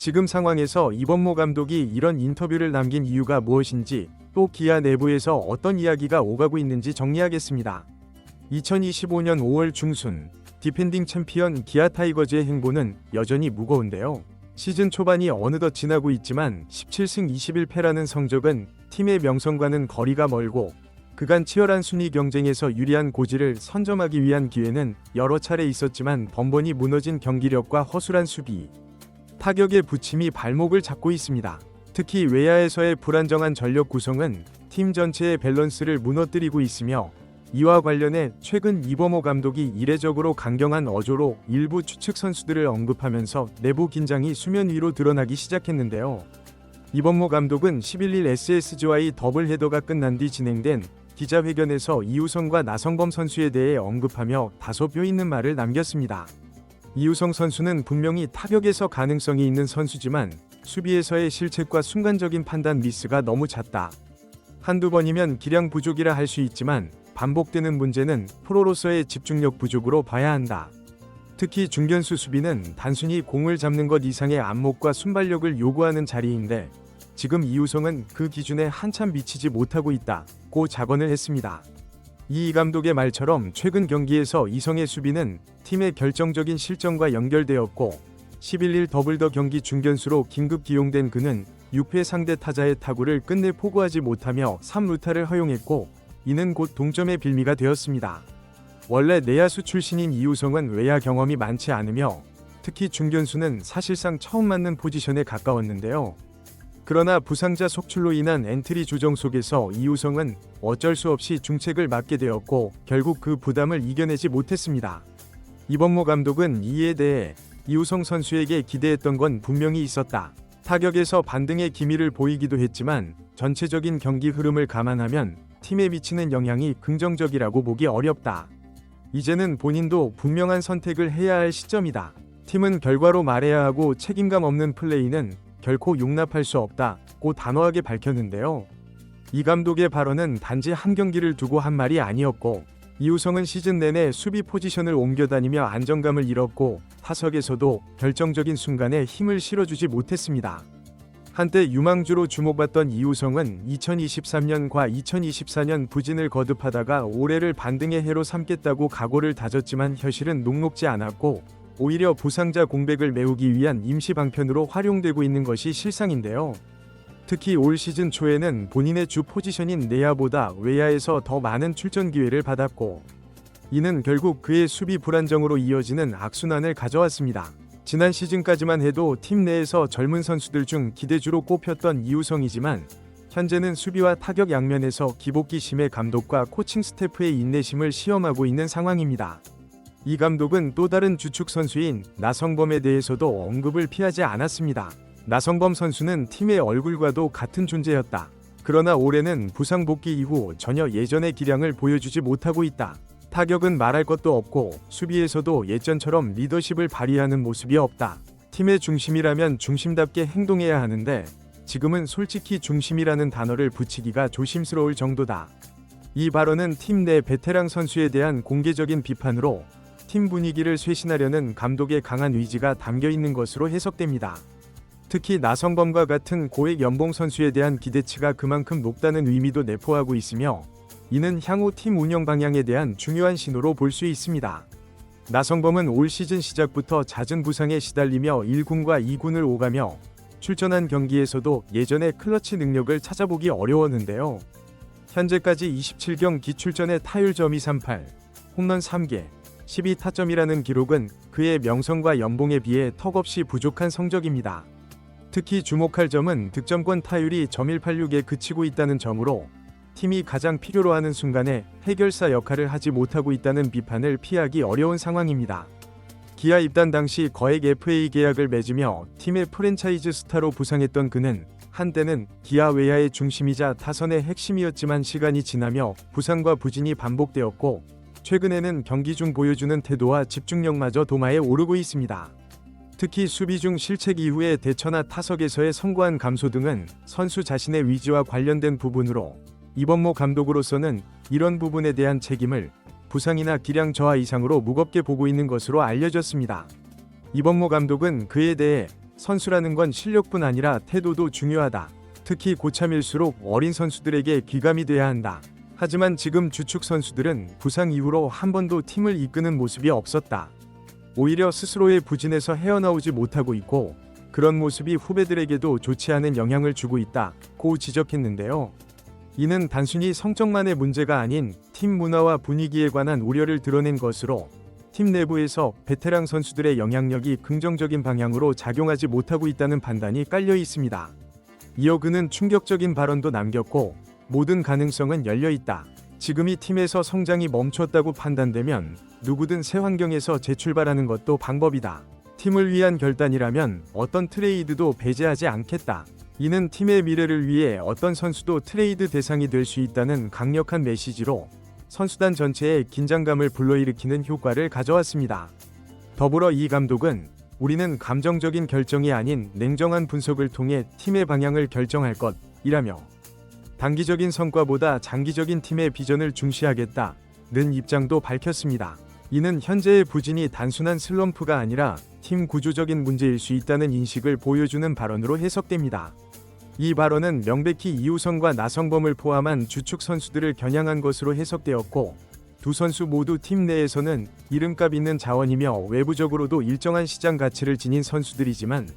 지금 상황에서 이범모 감독이 이런 인터뷰를 남긴 이유가 무엇인지, 또 기아 내부에서 어떤 이야기가 오가고 있는지 정리하겠습니다. 2025년 5월 중순, 디펜딩 챔피언 기아 타이거즈의 행보는 여전히 무거운데요. 시즌 초반이 어느덧 지나고 있지만 17승 21패라는 성적은 팀의 명성과는 거리가 멀고, 그간 치열한 순위 경쟁에서 유리한 고지를 선점하기 위한 기회는 여러 차례 있었지만 번번이 무너진 경기력과 허술한 수비, 타격의 부침이 발목을 잡고 있습니다. 특히 외야에서의 불안정한 전력 구성은 팀 전체의 밸런스를 무너뜨리고 있으며, 이와 관련해 최근 이범호 감독이 이례적으로 강경한 어조로 일부 추측 선수들을 언급하면서 내부 긴장이 수면 위로 드러나기 시작했는데요. 이범호 감독은 11일 SSG와의 더블 헤더가 끝난 뒤 진행된 기자회견에서 이우성과 나성범 선수에 대해 언급하며 다소 뼈 있는 말을 남겼습니다. 이우성 선수는 분명히 타격에서 가능성이 있는 선수지만 수비에서의 실책과 순간적인 판단 미스가 너무 잦다. 한두 번이면 기량 부족이라 할 수 있지만 반복되는 문제는 프로로서의 집중력 부족으로 봐야 한다. 특히 중견수 수비는 단순히 공을 잡는 것 이상의 안목과 순발력을 요구하는 자리인데, 지금 이우성은 그 기준에 한참 미치지 못하고 있다고 자언을 했습니다. 이 감독의 말처럼 최근 경기에서 이성의 수비는 팀의 결정적인 실점과 연결되었고, 11일 더블더 경기 중견수로 긴급 기용된 그는 6회 상대 타자의 타구를 끝내 포구하지 못하며 3루타를 허용했고, 이는 곧 동점의 빌미가 되었습니다. 원래 내야수 출신인 이우성은 외야 경험이 많지 않으며, 특히 중견수는 사실상 처음 맞는 포지션에 가까웠는데요. 그러나 부상자 속출로 인한 엔트리 조정 속에서 이우성은 어쩔 수 없이 중책을 맡게 되었고, 결국 그 부담을 이겨내지 못했습니다. 이범모 감독은 이에 대해 이우성 선수에게 기대했던 건 분명히 있었다. 타격에서 반등의 기미를 보이기도 했지만 전체적인 경기 흐름을 감안하면 팀에 미치는 영향이 긍정적이라고 보기 어렵다. 이제는 본인도 분명한 선택을 해야 할 시점이다. 팀은 결과로 말해야 하고 책임감 없는 플레이는 결코 용납할 수 없다고 단호하게 밝혔는데요. 이 감독의 발언은 단지 한 경기를 두고 한 말이 아니었고, 이우성은 시즌 내내 수비 포지션을 옮겨다니며 안정감을 잃었고, 타석에서도 결정적인 순간에 힘을 실어주지 못했습니다. 한때 유망주로 주목받던 이우성은 2023년과 2024년 부진을 거듭하다가 올해를 반등의 해로 삼겠다고 각오를 다졌지만 현실은 녹록지 않았고, 오히려 부상자 공백을 메우기 위한 임시 방편으로 활용되고 있는 것이 실상인데요. 특히 올 시즌 초에는 본인의 주 포지션인 내야보다 외야에서 더 많은 출전 기회를 받았고, 이는 결국 그의 수비 불안정으로 이어지는 악순환을 가져왔습니다. 지난 시즌까지만 해도 팀 내에서 젊은 선수들 중 기대주로 꼽혔던 이우성이지만, 현재는 수비와 타격 양면에서 기복기 심의 감독과 코칭 스태프의 인내심을 시험하고 있는 상황입니다. 이 감독은 또 다른 주축 선수인 나성범에 대해서도 언급을 피하지 않았습니다. 나성범 선수는 팀의 얼굴과도 같은 존재였다. 그러나 올해는 부상 복귀 이후 전혀 예전의 기량을 보여주지 못하고 있다. 타격은 말할 것도 없고, 수비에서도 예전처럼 리더십을 발휘하는 모습이 없다. 팀의 중심이라면 중심답게 행동해야 하는데, 지금은 솔직히 중심이라는 단어를 붙이기가 조심스러울 정도다. 이 발언은 팀 내 베테랑 선수에 대한 공개적인 비판으로, 팀 분위기를 쇄신하려는 감독의 강한 의지가 담겨 있는 것으로 해석됩니다. 특히 나성범과 같은 고액 연봉 선수에 대한 기대치가 그만큼 높다는 의미도 내포하고 있으며, 이는 향후 팀 운영 방향에 대한 중요한 신호로 볼 수 있습니다. 나성범은 올 시즌 시작부터 잦은 부상에 시달리며 1군과 2군을 오가며, 출전한 경기에서도 예전의 클러치 능력을 찾아보기 어려웠는데요. 현재까지 27경기 출전의 타율 .238, 홈런 3개, 12타점이라는 기록은 그의 명성과 연봉에 비해 턱없이 부족한 성적입니다. 특히 주목할 점은 득점권 타율이 .186에 그치고 있다는 점으로, 팀이 가장 필요로 하는 순간에 해결사 역할을 하지 못하고 있다는 비판을 피하기 어려운 상황입니다. 기아 입단 당시 거액 FA 계약을 맺으며 팀의 프랜차이즈 스타로 부상했던 그는 한때는 기아 외야의 중심이자 타선의 핵심이었지만, 시간이 지나며 부상과 부진이 반복되었고, 최근에는 경기 중 보여주는 태도와 집중력마저 도마에 오르고 있습니다. 특히 수비 중 실책 이후의 대처나 타석에서의 성과한 감소 등은 선수 자신의 위지와 관련된 부분으로, 이범모 감독으로서는 이런 부분에 대한 책임을 부상이나 기량 저하 이상으로 무겁게 보고 있는 것으로 알려졌습니다. 이범모 감독은 그에 대해 선수라는 건 실력뿐 아니라 태도도 중요하다. 특히 고참일수록 어린 선수들에게 귀감이 돼야 한다. 하지만 지금 주축 선수들은 부상 이후로 한 번도 팀을 이끄는 모습이 없었다. 오히려 스스로의 부진에서 헤어나오지 못하고 있고 그런 모습이 후배들에게도 좋지 않은 영향을 주고 있다고 지적했는데요. 이는 단순히 성적만의 문제가 아닌 팀 문화와 분위기에 관한 우려를 드러낸 것으로 팀 내부에서 베테랑 선수들의 영향력이 긍정적인 방향으로 작용하지 못하고 있다는 판단이 깔려 있습니다. 이어 그는 충격적인 발언도 남겼고 모든 가능성은 열려 있다. 지금이 팀에서 성장이 멈췄다고 판단되면 누구든 새 환경에서 재출발하는 것도 방법이다. 팀을 위한 결단이라면 어떤 트레이드도 배제하지 않겠다. 이는 팀의 미래를 위해 어떤 선수도 트레이드 대상이 될 수 있다는 강력한 메시지로 선수단 전체의 긴장감을 불러일으키는 효과를 가져왔습니다. 더불어 이 감독은 우리는 감정적인 결정이 아닌 냉정한 분석을 통해 팀의 방향을 결정할 것이라며 단기적인 성과보다 장기적인 팀의 비전을 중시하겠다는 입장도 밝혔습니다. 이는 현재의 부진이 단순한 슬럼프가 아니라 팀 구조적인 문제일 수 있다는 인식을 보여주는 발언으로 해석됩니다. 이 발언은 명백히 이우성과 나성범을 포함한 주축 선수들을 겨냥한 것으로 해석되었고 두 선수 모두 팀 내에서는 이름값 있는 자원이며 외부적으로도 일정한 시장 가치를 지닌 선수들이지만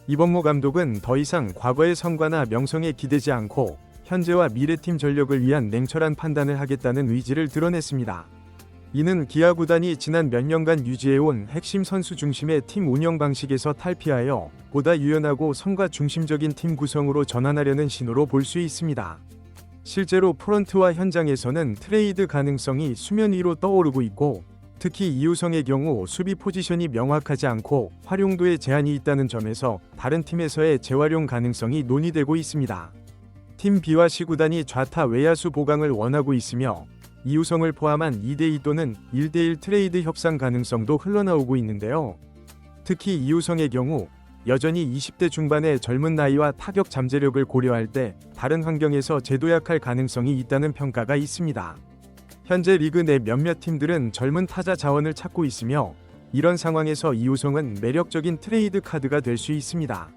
이범모 감독은 더 이상 과거의 성과나 명성에 기대지 않고 현재와 미래팀 전력을 위한 냉철한 판단을 하겠다는 의지를 드러냈습니다. 이는 기아 구단이 지난 몇 년간 유지해온 핵심 선수 중심의 팀 운영 방식에서 탈피하여 보다 유연하고 성과 중심적인 팀 구성으로 전환하려는 신호로 볼 수 있습니다. 실제로 프런트와 현장에서는 트레이드 가능성이 수면 위로 떠오르고 있고 특히 이우성의 경우 수비 포지션이 명확하지 않고 활용도에 제한이 있다는 점에서 다른 팀에서의 재활용 가능성이 논의되고 있습니다. 팀 B와 C 구단이 좌타 외야수 보강을 원하고 있으며 이우성을 포함한 2대2 또는 1대1 트레이드 협상 가능성도 흘러나오고 있는데요. 특히 이우성의 경우 여전히 20대 중반의 젊은 나이와 타격 잠재력을 고려할 때 다른 환경에서 재도약할 가능성이 있다는 평가가 있습니다. 현재 리그 내 몇몇 팀들은 젊은 타자 자원을 찾고 있으며 이런 상황에서 이우성은 매력적인 트레이드 카드가 될 수 있습니다.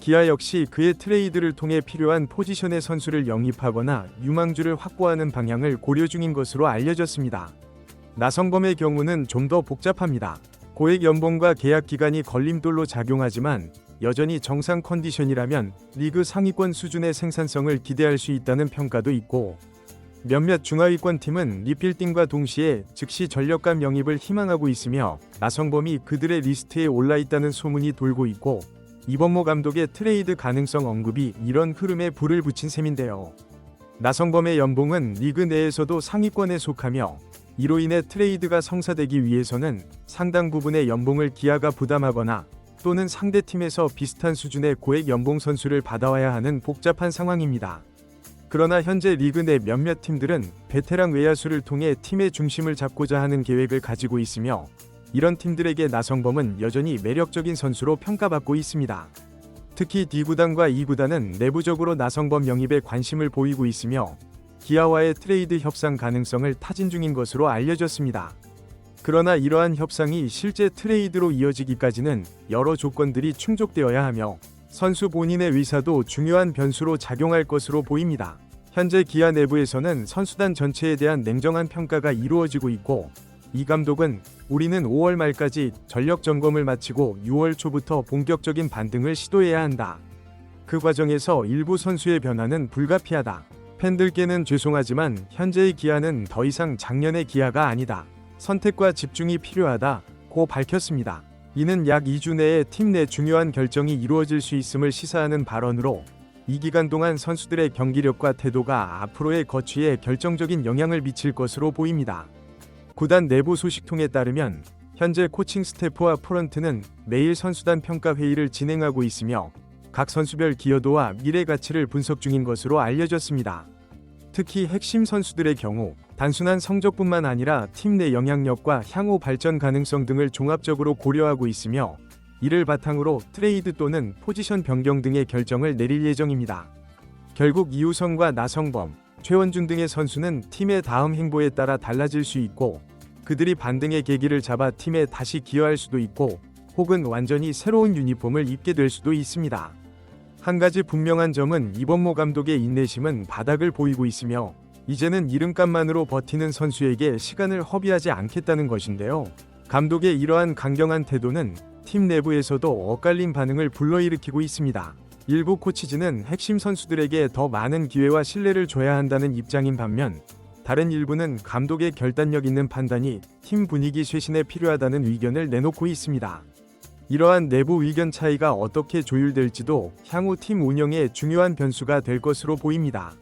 기아 역시 그의 트레이드를 통해 필요한 포지션의 선수를 영입하거나 유망주를 확보하는 방향을 고려 중인 것으로 알려졌습니다. 나성범의 경우는 좀 더 복잡합니다. 고액 연봉과 계약 기간이 걸림돌로 작용하지만 여전히 정상 컨디션이라면 리그 상위권 수준의 생산성을 기대할 수 있다는 평가도 있고 몇몇 중하위권 팀은 리필딩과 동시에 즉시 전력감 영입을 희망하고 있으며 나성범이 그들의 리스트에 올라 있다는 소문이 돌고 있고 이범모 감독의 트레이드 가능성 언급이 이런 흐름에 불을 붙인 셈인데요. 나성범의 연봉은 리그 내에서도 상위권에 속하며 이로 인해 트레이드가 성사되기 위해서는 상당 부분의 연봉을 기아가 부담하거나 또는 상대팀에서 비슷한 수준의 고액 연봉 선수를 받아와야 하는 복잡한 상황입니다. 그러나 현재 리그 내 몇몇 팀들은 베테랑 외야수를 통해 팀의 중심을 잡고자 하는 계획을 가지고 있으며 이런 팀들에게 나성범은 여전히 매력적인 선수로 평가받고 있습니다. 특히 D구단과 E구단은 내부적으로 나성범 영입에 관심을 보이고 있으며 기아와의 트레이드 협상 가능성을 타진 중인 것으로 알려졌습니다. 그러나 이러한 협상이 실제 트레이드로 이어지기까지는 여러 조건들이 충족되어야 하며 선수 본인의 의사도 중요한 변수로 작용할 것으로 보입니다. 현재 기아 내부에서는 선수단 전체에 대한 냉정한 평가가 이루어지고 있고 이 감독은 우리는 5월 말까지 전력 점검을 마치고 6월 초부터 본격적인 반등을 시도해야 한다. 그 과정에서 일부 선수의 변화는 불가피하다. 팬들께는 죄송하지만 현재의 기아는 더 이상 작년의 기아가 아니다. 선택과 집중이 필요하다고 밝혔습니다. 이는 약 2주 내에 팀 내 중요한 결정이 이루어질 수 있음을 시사하는 발언으로 이 기간 동안 선수들의 경기력과 태도가 앞으로의 거취에 결정적인 영향을 미칠 것으로 보입니다. 구단 내부 소식통에 따르면 현재 코칭 스태프와 프런트는 매일 선수단 평가 회의를 진행하고 있으며 각 선수별 기여도와 미래 가치를 분석 중인 것으로 알려졌습니다. 특히 핵심 선수들의 경우 단순한 성적뿐만 아니라 팀 내 영향력과 향후 발전 가능성 등을 종합적으로 고려하고 있으며 이를 바탕으로 트레이드 또는 포지션 변경 등의 결정을 내릴 예정입니다. 결국 이우성과 나성범, 최원준 등의 선수는 팀의 다음 행보에 따라 달라질 수 있고 그들이 반등의 계기를 잡아 팀에 다시 기여할 수도 있고 혹은 완전히 새로운 유니폼을 입게 될 수도 있습니다. 한 가지 분명한 점은 이번모 감독의 인내심은 바닥을 보이고 있으며 이제는 이름값만으로 버티는 선수에게 시간을 허비하지 않겠다는 것인데요. 감독의 이러한 강경한 태도는 팀 내부에서도 엇갈린 반응을 불러일으키고 있습니다. 일부 코치진은 핵심 선수들에게 더 많은 기회와 신뢰를 줘야 한다는 입장인 반면 다른 일부는 감독의 결단력 있는 판단이 팀 분위기 쇄신에 필요하다는 의견을 내놓고 있습니다. 이러한 내부 의견 차이가 어떻게 조율될지도 향후 팀 운영에 중요한 변수가 될 것으로 보입니다.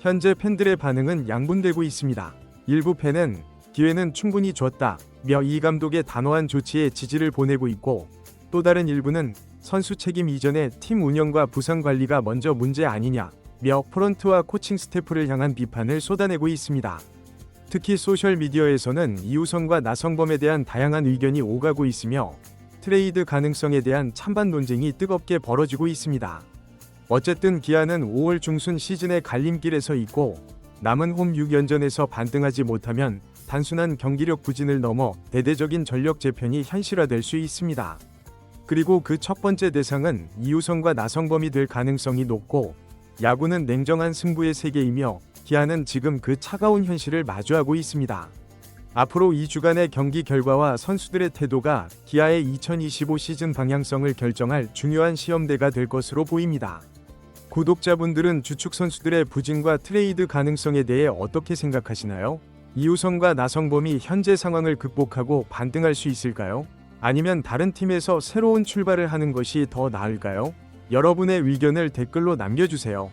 현재 팬들의 반응은 양분되고 있습니다. 일부 팬은 기회는 충분히 줬다며 이 감독의 단호한 조치에 지지를 보내고 있고, 또 다른 일부는 선수 책임 이전에 팀 운영과 부상 관리가 먼저 문제 아니냐며 프런트와 코칭 스태프를 향한 비판을 쏟아내고 있습니다. 특히 소셜미디어에서는 이우성과 나성범에 대한 다양한 의견이 오가고 있으며 트레이드 가능성에 대한 찬반 논쟁이 뜨겁게 벌어지고 있습니다. 어쨌든 기아는 5월 중순 시즌의 갈림길에 서 있고 남은 홈 6연전에서 반등하지 못하면 단순한 경기력 부진을 넘어 대대적인 전력 재편이 현실화될 수 있습니다. 그리고 그 첫 번째 대상은 이우성과 나성범이 될 가능성이 높고, 야구는 냉정한 승부의 세계이며 기아는 지금 그 차가운 현실을 마주하고 있습니다. 앞으로 2주간의 경기 결과와 선수들의 태도가 기아의 2025 시즌 방향성을 결정할 중요한 시험대가 될 것으로 보입니다. 구독자분들은 주축 선수들의 부진과 트레이드 가능성에 대해 어떻게 생각하시나요? 이우성과 나성범이 현재 상황을 극복하고 반등할 수 있을까요? 아니면 다른 팀에서 새로운 출발을 하는 것이 더 나을까요? 여러분의 의견을 댓글로 남겨주세요.